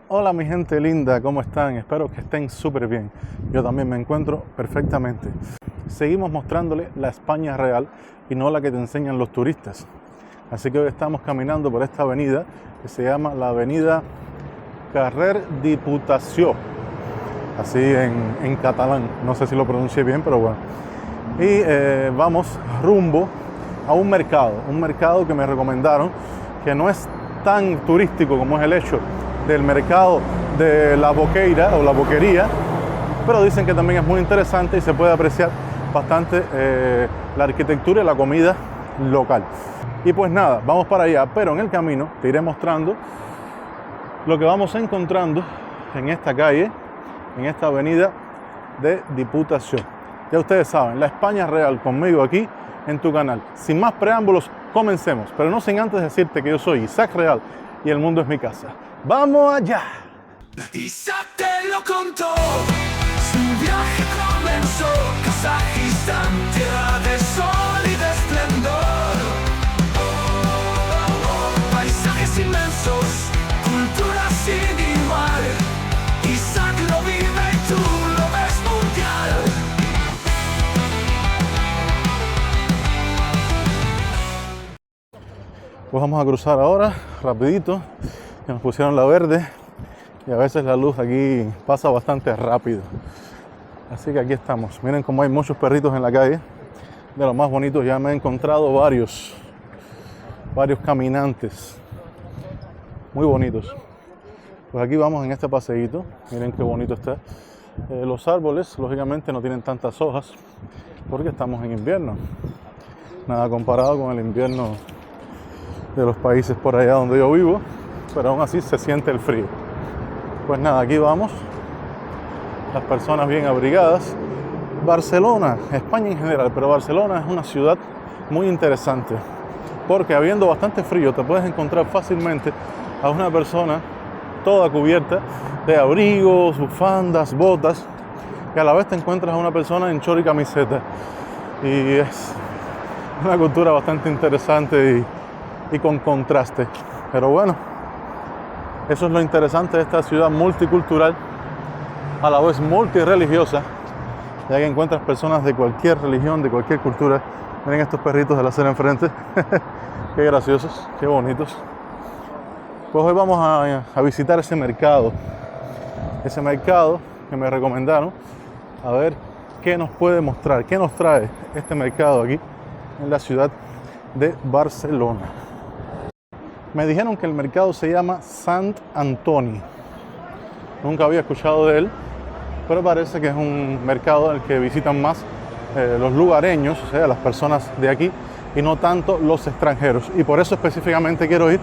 Hola mi gente linda, ¿cómo están? Espero que estén súper bien. Yo también me encuentro perfectamente. Seguimos mostrándole la España real y no la que te enseñan los turistas. Así que hoy estamos caminando por esta avenida que se llama la avenida Carrer Diputació, así en catalán. No sé si lo pronuncié bien, pero bueno. Y vamos rumbo a un mercado que me recomendaron, que no es tan turístico como es el hecho del mercado de la Boqueira o la Boquería, pero dicen que también es muy interesante y se puede apreciar bastante la arquitectura y la comida local. Y pues nada, vamos para allá, pero en el camino te iré mostrando lo que vamos encontrando en esta calle, en esta avenida de Diputació. Ya ustedes saben, la España real conmigo aquí en tu canal. Sin más preámbulos, comencemos, pero no sin antes decirte que yo soy Isaac Real y el mundo es mi casa. ¡Vamos allá! Isaac te lo contó, su viaje comenzó, Kazajistán, tierra de sol y de esplendor. Paisajes inmensos, cultura sin igual, Isaac lo vive y tú lo ves mundial. Pues vamos a cruzar ahora, rapidito, que nos pusieron la verde y a veces la luz aquí pasa bastante rápido. Así que aquí estamos. Miren cómo hay muchos perritos en la calle, de los más bonitos. Ya me he encontrado varios caminantes muy bonitos. Pues aquí vamos en este paseíto, miren qué bonito está. Los árboles lógicamente no tienen tantas hojas porque estamos en invierno, nada comparado con el invierno de los países por allá donde yo vivo, pero aún así se siente el frío. Pues nada, aquí vamos, las personas bien abrigadas. Barcelona, España en general, pero Barcelona es una ciudad muy interesante, porque habiendo bastante frío te puedes encontrar fácilmente a una persona toda cubierta de abrigos, bufandas, botas, y a la vez te encuentras a una persona en short y camiseta. Y es una cultura bastante interesante y con contraste. Pero bueno, eso es lo interesante de esta ciudad multicultural, a la vez multirreligiosa, ya que encuentras personas de cualquier religión, de cualquier cultura. Miren estos perritos de la acera enfrente, qué graciosos, qué bonitos. Pues hoy vamos a visitar ese mercado que me recomendaron, a ver qué nos puede mostrar, qué nos trae este mercado aquí en la ciudad de Barcelona. Me dijeron que el mercado se llama Sant Antoni. Nunca había escuchado de él, pero parece que es un mercado al que visitan más los lugareños, o sea, las personas de aquí, y no tanto los extranjeros. Y por eso específicamente quiero ir,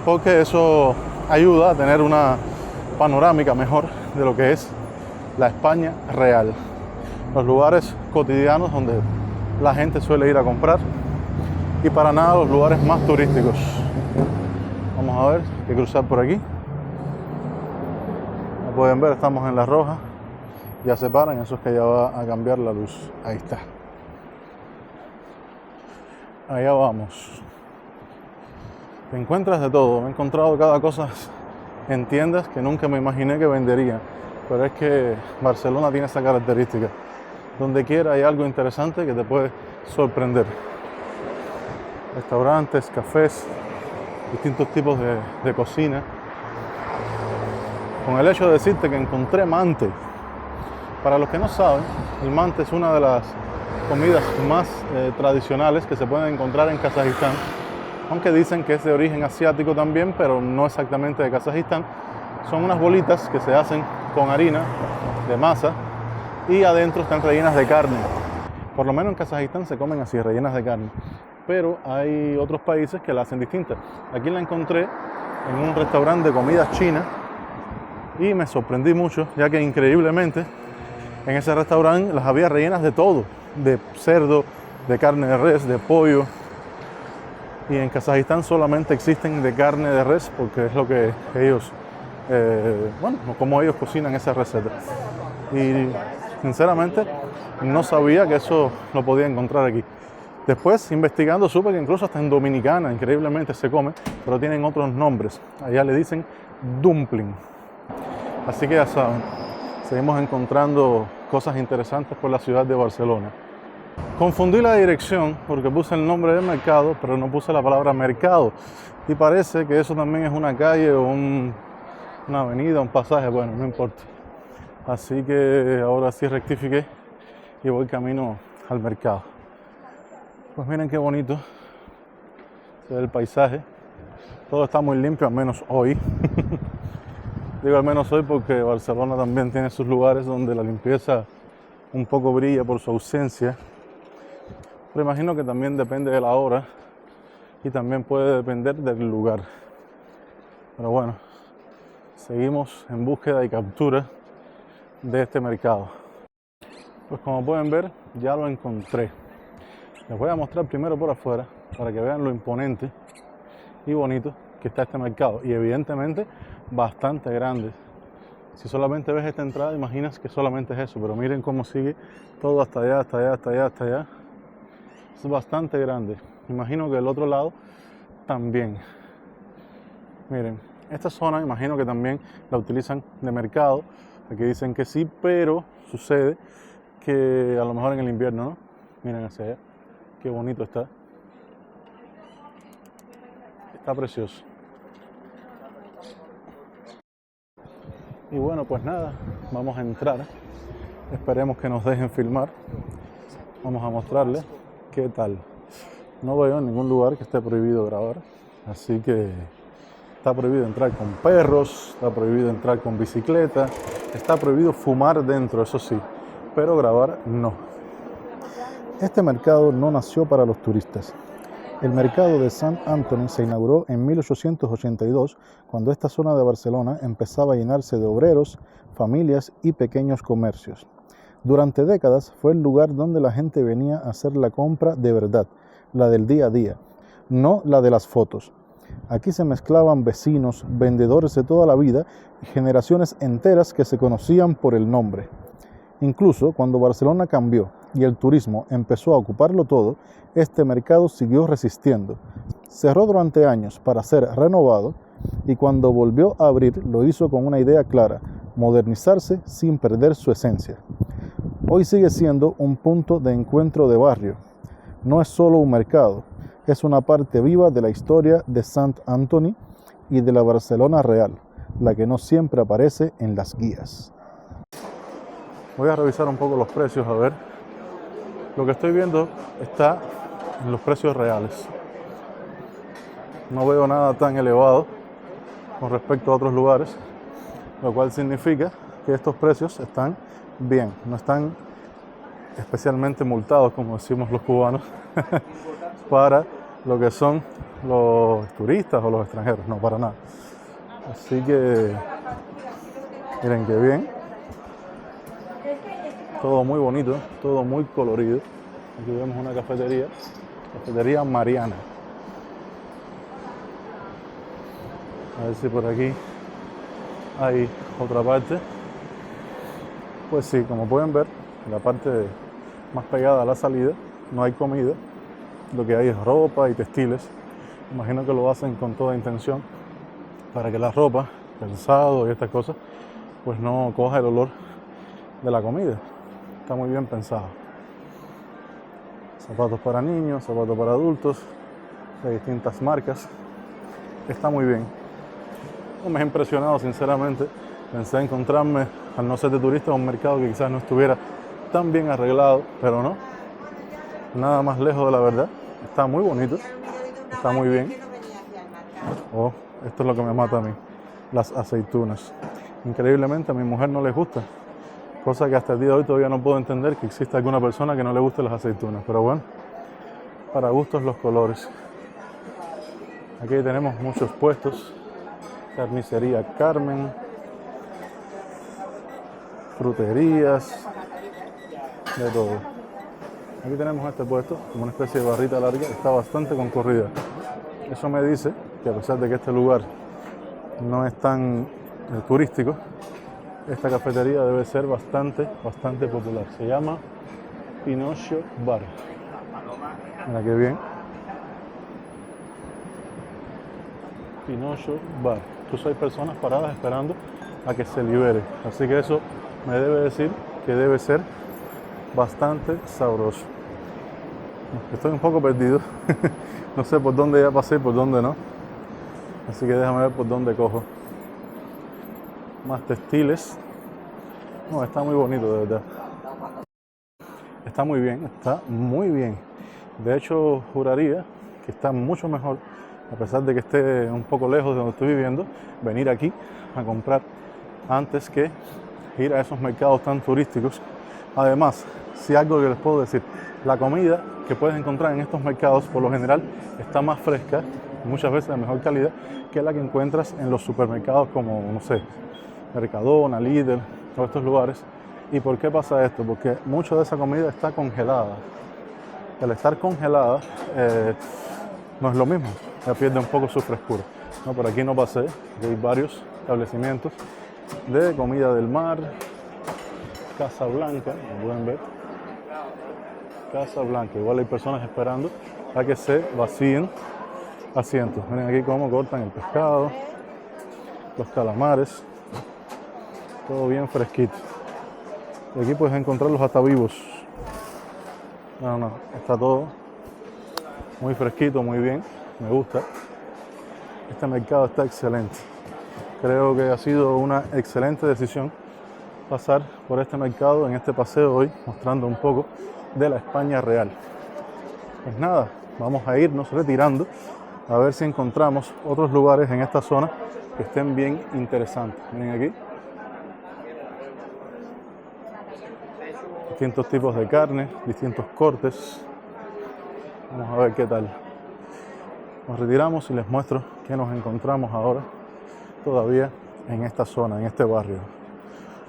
porque eso ayuda a tener una panorámica mejor de lo que es la España real. Los lugares cotidianos donde la gente suele ir a comprar y para nada los lugares más turísticos. Vamos a ver, hay que cruzar por aquí. Como pueden ver, estamos en la roja. Ya se paran, eso es que ya va a cambiar la luz. Ahí está. Allá vamos. Te encuentras de todo. Me he encontrado cada cosa en tiendas que nunca me imaginé que venderían. Pero es que Barcelona tiene esa característica. Donde quiera hay algo interesante que te puede sorprender. Restaurantes, cafés, distintos tipos de cocina. Con el hecho de decirte que encontré mante. Para los que no saben, el mante es una de las comidas más tradicionales que se pueden encontrar en Kazajistán, aunque dicen que es de origen asiático también, pero no exactamente de Kazajistán. Son unas bolitas que se hacen con harina de masa y adentro están rellenas de carne. Por lo menos en Kazajistán se comen así, rellenas de carne, pero hay otros países que la hacen distinta. Aquí la encontré en un restaurante de comida china y me sorprendí mucho, ya que increíblemente en ese restaurante las había rellenas de todo, de cerdo, de carne de res, de pollo. Y en Kazajistán solamente existen de carne de res porque es lo que ellos, como ellos cocinan esa receta. Y sinceramente no sabía que eso lo podía encontrar aquí. Después, investigando, supe que incluso hasta en Dominicana, increíblemente, se come, pero tienen otros nombres. Allá le dicen dumpling. Así que ya saben, seguimos encontrando cosas interesantes por la ciudad de Barcelona. Confundí la dirección porque puse el nombre del mercado, pero no puse la palabra mercado. Y parece que eso también es una calle o una avenida, un pasaje, bueno, no importa. Así que ahora sí rectifiqué y voy camino al mercado. Pues miren qué bonito se ve el paisaje. Todo está muy limpio, al menos hoy. Digo al menos hoy porque Barcelona también tiene sus lugares donde la limpieza un poco brilla por su ausencia. Pero imagino que también depende de la hora y también puede depender del lugar. Pero bueno, seguimos en búsqueda y captura de este mercado. Pues como pueden ver, ya lo encontré. Les voy a mostrar primero por afuera para que vean lo imponente y bonito que está este mercado. Y evidentemente bastante grande. Si solamente ves esta entrada, imaginas que solamente es eso. Pero miren cómo sigue todo hasta allá, hasta allá, hasta allá, hasta allá. Es bastante grande. Imagino que el otro lado también. Miren, esta zona imagino que también la utilizan de mercado. Aquí dicen que sí, pero sucede que a lo mejor en el invierno, ¿no? Miren hacia allá. Qué bonito está. Está precioso. Y bueno, pues nada, vamos a entrar. Esperemos que nos dejen filmar. Vamos a mostrarles qué tal. No veo en ningún lugar que esté prohibido grabar. Así que está prohibido entrar con perros, está prohibido entrar con bicicleta, está prohibido fumar dentro, eso sí, pero grabar no. Este mercado no nació para los turistas. El mercado de Sant Antoni se inauguró en 1882, cuando esta zona de Barcelona empezaba a llenarse de obreros, familias y pequeños comercios. Durante décadas fue el lugar donde la gente venía a hacer la compra de verdad, la del día a día, no la de las fotos. Aquí se mezclaban vecinos, vendedores de toda la vida y generaciones enteras que se conocían por el nombre. Incluso cuando Barcelona cambió y el turismo empezó a ocuparlo todo, este mercado siguió resistiendo. Cerró durante años para ser renovado y cuando volvió a abrir lo hizo con una idea clara: modernizarse sin perder su esencia. Hoy sigue siendo un punto de encuentro de barrio. No es solo un mercado, es una parte viva de la historia de Sant Antoni y de la Barcelona real, la que no siempre aparece en las guías. Voy a revisar un poco los precios, a ver. Lo que estoy viendo está en los precios reales. No veo nada tan elevado con respecto a otros lugares, lo cual significa que estos precios están bien, no están especialmente multados, como decimos los cubanos, para lo que son los turistas o los extranjeros, no, para nada. Así que miren qué bien. Todo muy bonito, todo muy colorido. Aquí vemos una cafetería, Cafetería Mariana. A ver si por aquí hay otra parte. Pues sí, como pueden ver, en la parte más pegada a la salida no hay comida. Lo que hay es ropa y textiles. Imagino que lo hacen con toda intención para que la ropa, calzado y estas cosas, pues no coja el olor de la comida. Está muy bien pensado. Zapatos para niños, zapatos para adultos, de distintas marcas. Está muy bien. No me ha impresionado, sinceramente. Pensé encontrarme, al no ser de turista, un mercado que quizás no estuviera tan bien arreglado, pero no. Nada más lejos de la verdad. Está muy bonito. Está muy bien. Oh, esto es lo que me mata a mí. Las aceitunas. Increíblemente a mi mujer no les gusta. Cosa que hasta el día de hoy todavía no puedo entender que exista alguna persona que no le guste las aceitunas. Pero bueno, para gustos los colores. Aquí tenemos muchos puestos. Carnicería Carmen. Fruterías. De todo. Aquí tenemos este puesto, como una especie de barrita larga. Está bastante concurrida. Eso me dice que a pesar de que este lugar no es tan turístico, esta cafetería debe ser bastante popular. Se llama Pinocchio Bar. Mira qué bien. Pinocchio Bar. Incluso hay personas paradas esperando a que se libere. Así que eso me debe decir que debe ser bastante sabroso. Estoy un poco perdido. No sé por dónde ya pasé y por dónde no. Así que déjame ver por dónde cojo. Más textiles. No, está muy bonito, de verdad. Está muy bien, está muy bien. De hecho, juraría que está mucho mejor, a pesar de que esté un poco lejos de donde estoy viviendo, venir aquí a comprar antes que ir a esos mercados tan turísticos. Además, si algo que les puedo decir, la comida que puedes encontrar en estos mercados por lo general está más fresca, muchas veces de mejor calidad, que la que encuentras en los supermercados como, no sé, Mercadona, Lidl, todos estos lugares. ¿Y por qué pasa esto? Porque mucha de esa comida está congelada. Al estar congelada no es lo mismo, ya pierde un poco su frescura. No, por aquí no pasé, aquí hay varios establecimientos de comida del mar. Casa Blanca, como pueden ver. Casa Blanca, igual hay personas esperando a que se vacíen asientos. Miren aquí cómo cortan el pescado, los calamares, todo bien fresquito. Y aquí puedes encontrarlos hasta vivos. No, está todo muy fresquito, muy bien, me gusta. Este mercado está excelente. Creo que ha sido una excelente decisión pasar por este mercado en este paseo hoy, mostrando un poco de la España real. Pues nada, vamos a irnos retirando a ver si encontramos otros lugares en esta zona que estén bien interesantes. Miren aquí. Distintos tipos de carne, distintos cortes. Vamos a ver qué tal. Nos retiramos y les muestro qué nos encontramos ahora todavía en esta zona, en este barrio.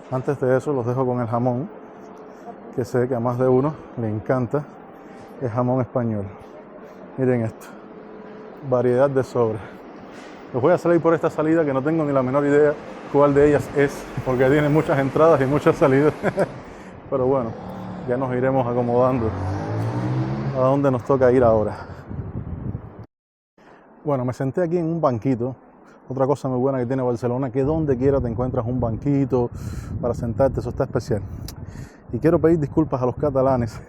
Antes de eso los dejo con el jamón, que sé que a más de uno le encanta el jamón español. Miren esto, variedad de sobra. Los voy a salir por esta salida que no tengo ni la menor idea cuál de ellas es, porque tiene muchas entradas y muchas salidas. Pero bueno, ya nos iremos acomodando a dónde nos toca ir ahora. Bueno, me senté aquí en un banquito. Otra cosa muy buena que tiene Barcelona, que donde quiera te encuentras un banquito para sentarte, eso está especial. Y quiero pedir disculpas a los catalanes,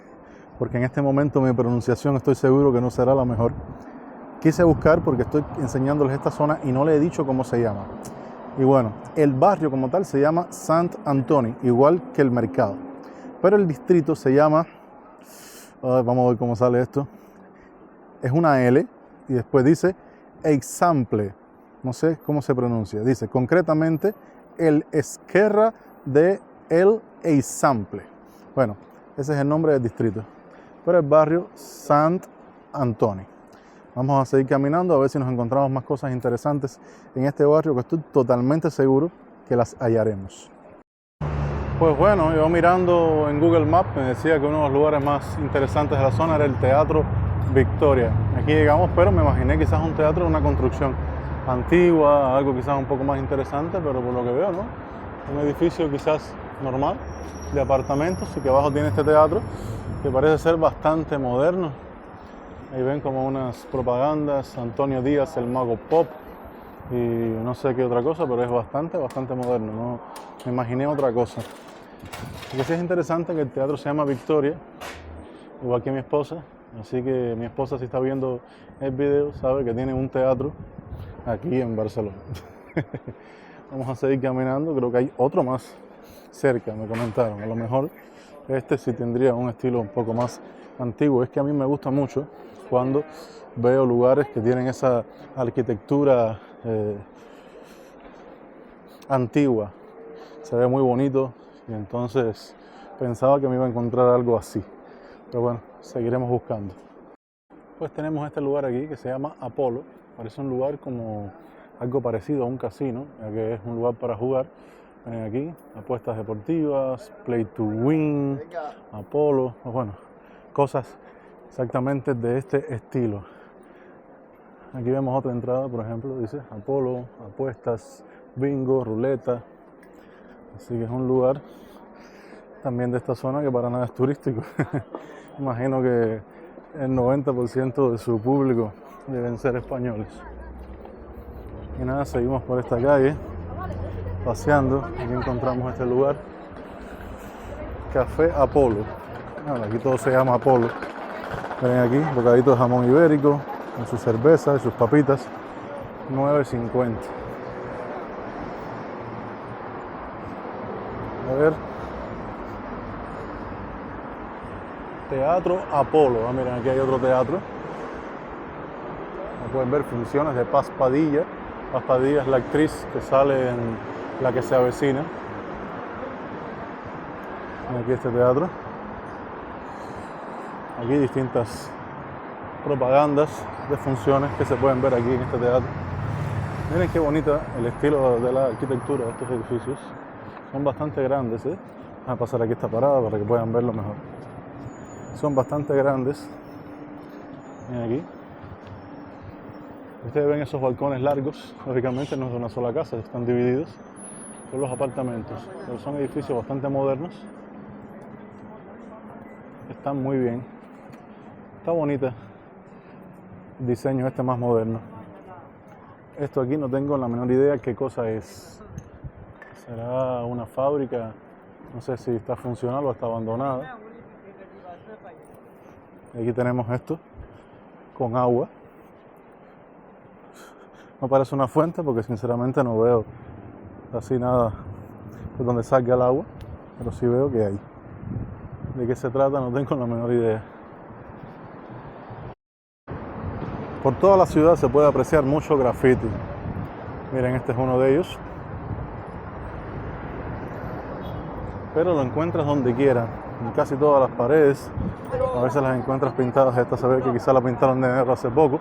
porque en este momento mi pronunciación estoy seguro que no será la mejor. Quise buscar porque estoy enseñándoles esta zona y no le he dicho cómo se llama. Y bueno, el barrio como tal se llama Sant Antoni, igual que el mercado. Pero el distrito se llama, vamos a ver cómo sale esto, es una L y después dice Eixample, no sé cómo se pronuncia, dice concretamente el Esquerra de el Eixample. Bueno, ese es el nombre del distrito, pero el barrio Sant Antoni. Vamos a seguir caminando a ver si nos encontramos más cosas interesantes en este barrio, que estoy totalmente seguro que las hallaremos. Pues bueno, yo mirando en Google Maps me decía que uno de los lugares más interesantes de la zona era el Teatro Victoria. Aquí llegamos, pero me imaginé quizás un teatro de una construcción antigua, algo quizás un poco más interesante, pero por lo que veo, ¿no? Un edificio quizás normal, de apartamentos, y que abajo tiene este teatro, que parece ser bastante moderno. Ahí ven como unas propagandas, Antonio Díaz, el mago pop, y no sé qué otra cosa, pero es bastante moderno, no me imaginé otra cosa. Lo que sí es interesante que el teatro se llama Victoria, igual que mi esposa, así que mi esposa, si está viendo el video, sabe que tiene un teatro aquí en Barcelona. Vamos a seguir caminando, creo que hay otro más cerca, me comentaron. A lo mejor este sí tendría un estilo un poco más antiguo. Es que a mí me gusta mucho cuando veo lugares que tienen esa arquitectura antigua. Se ve muy bonito y entonces pensaba que me iba a encontrar algo así. Pero bueno, seguiremos buscando. Pues tenemos este lugar aquí que se llama Apolo. Parece un lugar como algo parecido a un casino, ya que es un lugar para jugar. Ven aquí, apuestas deportivas, play to win, Apolo, bueno, cosas exactamente de este estilo. Aquí vemos otra entrada, por ejemplo, dice Apolo, apuestas, bingo, ruleta. Así que es un lugar también de esta zona que para nada es turístico. Imagino que el 90% de su público deben ser españoles. Y nada, seguimos por esta calle. paseando. Aquí encontramos este lugar, Café Apolo. Bueno, aquí todo se llama Apolo. Ven aquí, bocadito de jamón ibérico, con su cerveza y sus papitas, $9.50. A ver. Teatro Apolo. Ah, miren, aquí hay otro teatro. Como pueden ver, funciones de Paz Padilla. Paz Padilla es la actriz que sale en La que se avecina. Aquí este teatro. Aquí distintas propagandas de funciones que se pueden ver aquí en este teatro. Miren qué bonita el estilo de la arquitectura de estos edificios. Son bastante grandes, ¿eh? Voy a pasar aquí esta parada para que puedan verlo mejor. Son bastante grandes. Miren aquí. Ustedes ven esos balcones largos. Lógicamente no es de una sola casa, están divididos por los apartamentos. Pero son edificios bastante modernos. Están muy bien. Está bonita el diseño este más moderno. Esto aquí no tengo la menor idea qué cosa es. ¿Será una fábrica? No sé si está funcional o está abandonada. Aquí tenemos esto con agua. No parece una fuente porque sinceramente no veo así nada por donde salga el agua, pero sí veo que hay. ¿De qué se trata? No tengo la menor idea. Por toda la ciudad se puede apreciar mucho graffiti. Miren, este es uno de ellos. Pero lo encuentras donde quiera, en casi todas las paredes. A veces las encuentras pintadas. Esta se ve que quizás la pintaron de negro hace poco,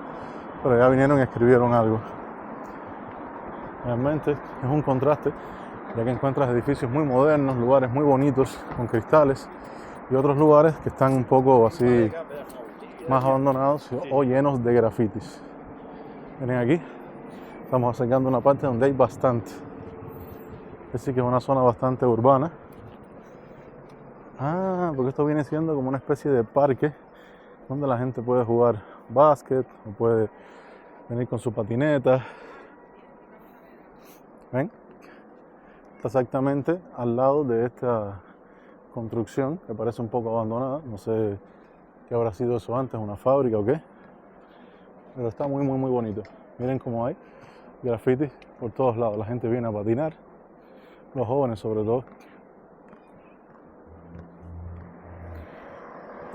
pero ya vinieron y escribieron algo. Realmente es un contraste, ya que encuentras edificios muy modernos, lugares muy bonitos con cristales, y otros lugares que están un poco así más abandonados o llenos de grafitis. Miren aquí, estamos acercando una parte donde hay bastante. Así que es una zona bastante urbana. Ah, porque esto viene siendo como una especie de parque donde la gente puede jugar básquet o puede venir con su patineta. ¿Ven? Está exactamente al lado de esta construcción que parece un poco abandonada. No sé qué habrá sido eso antes, una fábrica o qué. Pero está muy bonito. Miren cómo hay grafitis por todos lados. La gente viene a patinar, los jóvenes sobre todo.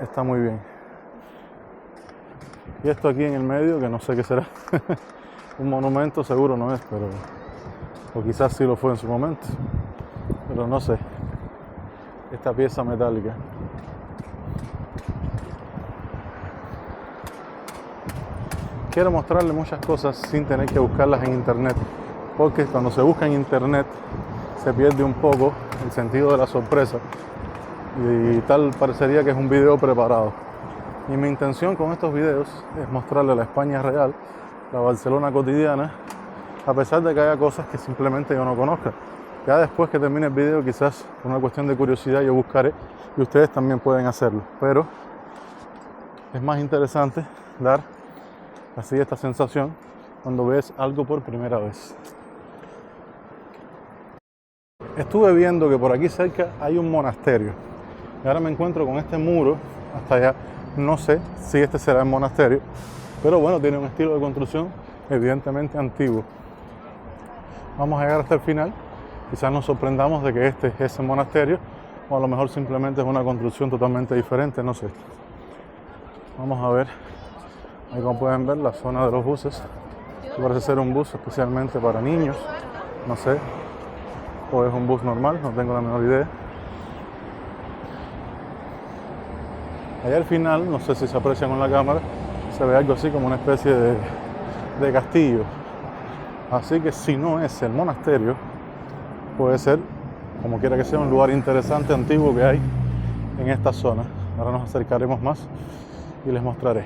Está muy bien. Y esto aquí en el medio, que no sé qué será. Un monumento seguro no es, pero... o quizás sí lo fue en su momento. Pero no sé. Esta pieza metálica. Quiero mostrarle muchas cosas sin tener que buscarlas en internet. Porque cuando se busca en internet se pierde un poco el sentido de la sorpresa. Y tal parecería que es un video preparado. Y mi intención con estos videos es mostrarle la España real, la Barcelona cotidiana, a pesar de que haya cosas que simplemente yo no conozca. Ya después que termine el video, quizás por una cuestión de curiosidad yo buscaré y ustedes también pueden hacerlo. Pero es más interesante dar así esta sensación cuando ves algo por primera vez. Estuve viendo que por aquí cerca hay un monasterio. Y ahora me encuentro con este muro hasta allá. No sé si este será el monasterio, pero bueno, tiene un estilo de construcción evidentemente antiguo. Vamos a llegar hasta el final. Quizás nos sorprendamos de que este es ese monasterio, o a lo mejor simplemente es una construcción totalmente diferente, no sé. Vamos a ver. Ahí, como pueden ver, la zona de los buses. Parece ser un bus especialmente para niños, no sé. O es un bus normal, no tengo la menor idea. Allá al final, no sé si se aprecia con la cámara, se ve algo así como una especie de castillo. Así que si no es el monasterio, puede ser, como quiera que sea, un lugar interesante, antiguo que hay en esta zona. Ahora nos acercaremos más y les mostraré.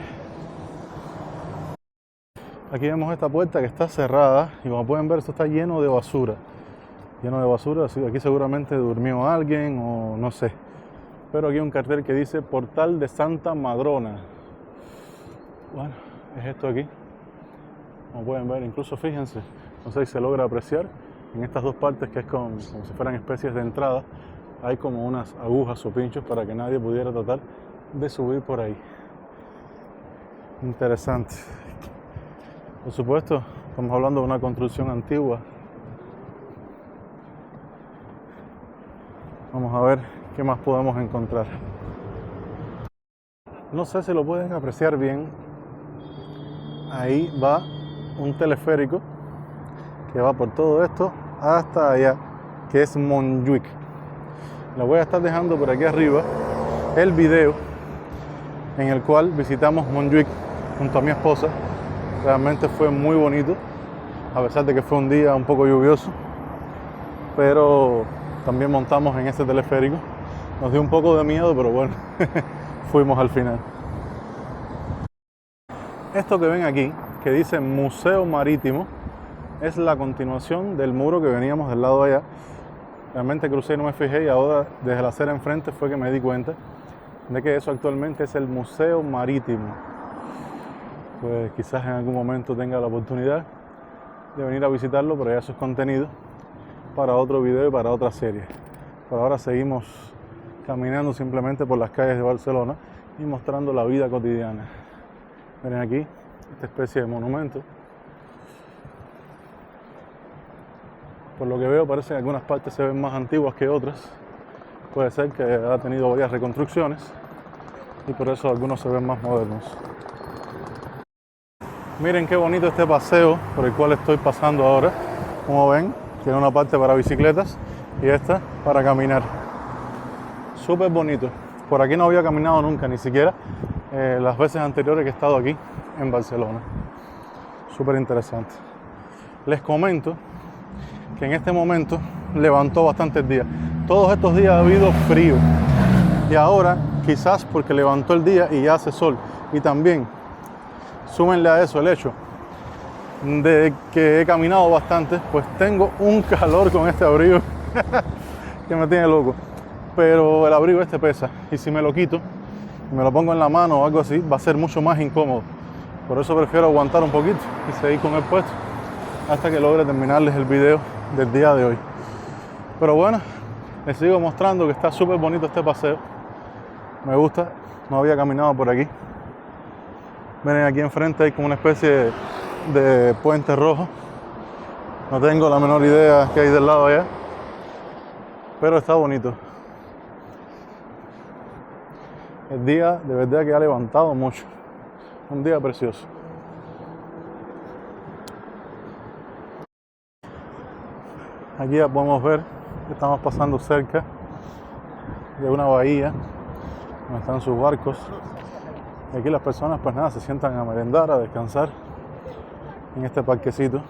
Aquí vemos esta puerta que está cerrada y como pueden ver, esto está lleno de basura. Lleno de basura, así que aquí seguramente durmió alguien o no sé. Pero aquí hay un cartel que dice Portal de Santa Madrona. Bueno, es esto aquí. Como pueden ver, incluso fíjense, no sé si se logra apreciar, En estas dos partes, que es como si fueran especies de entrada, hay como unas agujas o pinchos para que nadie pudiera tratar de subir por ahí. Interesante. Por supuesto, estamos hablando de una construcción antigua. Vamos a ver qué más podemos encontrar. No sé si lo pueden apreciar bien. Ahí va un teleférico que va por todo esto hasta allá, que es Montjuic. Le voy a estar dejando por aquí arriba el video en el cual visitamos Montjuic junto a mi esposa. Realmente fue muy bonito, a pesar de que fue un día un poco lluvioso, pero también montamos en ese teleférico. Nos dio un poco de miedo, pero bueno, fuimos al final. Esto que ven aquí, que dice Museo Marítimo, es la continuación del muro que veníamos del lado de allá. Realmente crucé y no me fijé, y ahora desde la acera enfrente fue que me di cuenta de que eso actualmente es el Museo Marítimo. Pues quizás en algún momento tenga la oportunidad de venir a visitarlo, pero ya eso es contenido para otro video y para otra serie. Por ahora seguimos caminando simplemente por las calles de Barcelona y mostrando la vida cotidiana. Miren aquí esta especie de monumento. Por lo que veo, parece que algunas partes se ven más antiguas que otras. Puede ser que ha tenido varias reconstrucciones y por eso algunos se ven más modernos. Miren qué bonito este paseo por el cual estoy pasando ahora. Como ven, tiene una parte para bicicletas y esta para caminar. Súper bonito. Por aquí no había caminado nunca, ni siquiera las veces anteriores que he estado aquí en Barcelona. Súper interesante. Les comento que en este momento levantó bastante el día. Todos estos días ha habido frío y ahora quizás porque levantó el día y ya hace sol, y también súmenle a eso el hecho de que he caminado bastante, pues tengo un calor con este abrigo que me tiene loco, pero el abrigo este pesa y si me lo quito y me lo pongo en la mano o algo así va a ser mucho más incómodo. Por eso prefiero aguantar un poquito y seguir con el puesto hasta que logre terminarles el video del día de hoy. Pero bueno, les sigo mostrando que está súper bonito este paseo. Me gusta, no había caminado por aquí. Miren, aquí enfrente hay como una especie de puente rojo. No tengo la menor idea qué hay del lado allá, pero está bonito. El día de verdad que ha levantado mucho. Un día precioso. Aquí ya podemos ver que estamos pasando cerca de una bahía donde están sus barcos. Y aquí las personas pues nada, se sientan a merendar, a descansar en este parquecito.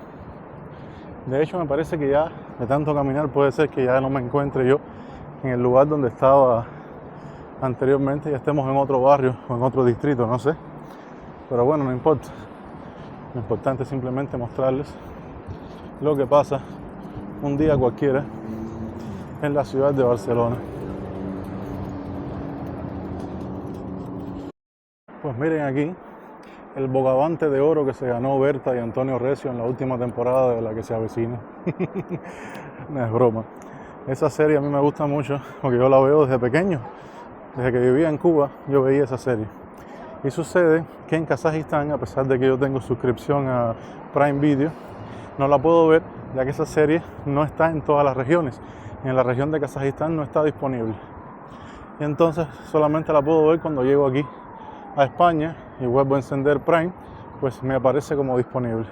De hecho me parece que ya de tanto caminar puede ser que ya no me encuentre yo en el lugar donde estaba anteriormente, ya estemos en otro barrio o en otro distrito, no sé. Pero bueno, no importa. Lo importante es simplemente mostrarles lo que pasa un día cualquiera en la ciudad de Barcelona. Pues miren aquí el bogavante de oro que se ganó Berta y Antonio Recio en la última temporada de La que se avecina. No es broma. Esa serie a mí me gusta mucho porque yo la veo desde pequeño. Desde que vivía en Cuba yo veía esa serie. Y sucede que en Kazajistán, a pesar de que yo tengo suscripción a Prime Video, no la puedo ver ya que esa serie no está en todas las regiones. En la región de Kazajistán no está disponible. Y entonces solamente la puedo ver cuando llego aquí a España y vuelvo a encender Prime, pues me aparece como disponible.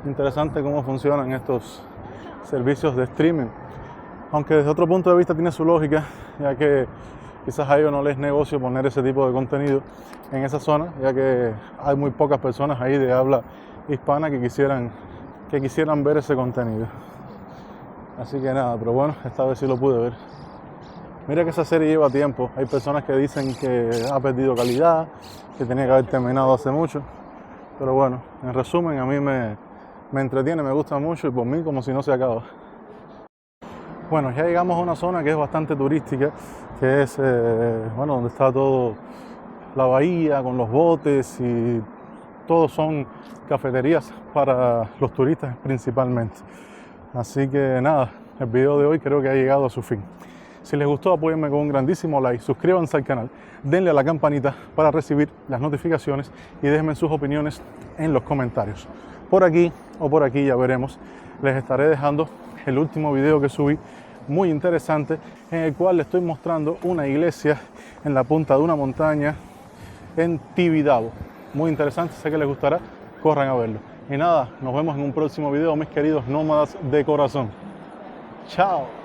Interesante cómo funcionan estos servicios de streaming. Aunque desde otro punto de vista tiene su lógica, ya que quizás a ellos no les es negocio poner ese tipo de contenido en esa zona, ya que hay muy pocas personas ahí de habla hispana que quisieran ver ese contenido. Así que nada, pero bueno, esta vez sí lo pude ver. Mira que esa serie lleva tiempo. Hay personas que dicen que ha perdido calidad, que tenía que haber terminado hace mucho. Pero bueno, en resumen, a mí me entretiene, me gusta mucho y por mí como si no se acaba. Bueno, ya llegamos a una zona que es bastante turística, que es donde está todo la bahía con los botes y todos son cafeterías para los turistas principalmente. Así que nada, el video de hoy creo que ha llegado a su fin. Si les gustó, apóyenme con un grandísimo like, suscríbanse al canal, denle a la campanita para recibir las notificaciones y déjenme sus opiniones en los comentarios. Por aquí o por aquí ya veremos. Les estaré dejando el último video que subí, muy interesante, en el cual les estoy mostrando una iglesia en la punta de una montaña en Tibidabo. Muy interesante, sé que les gustará, corran a verlo. Y nada, nos vemos en un próximo video, mis queridos nómadas de corazón. Chao.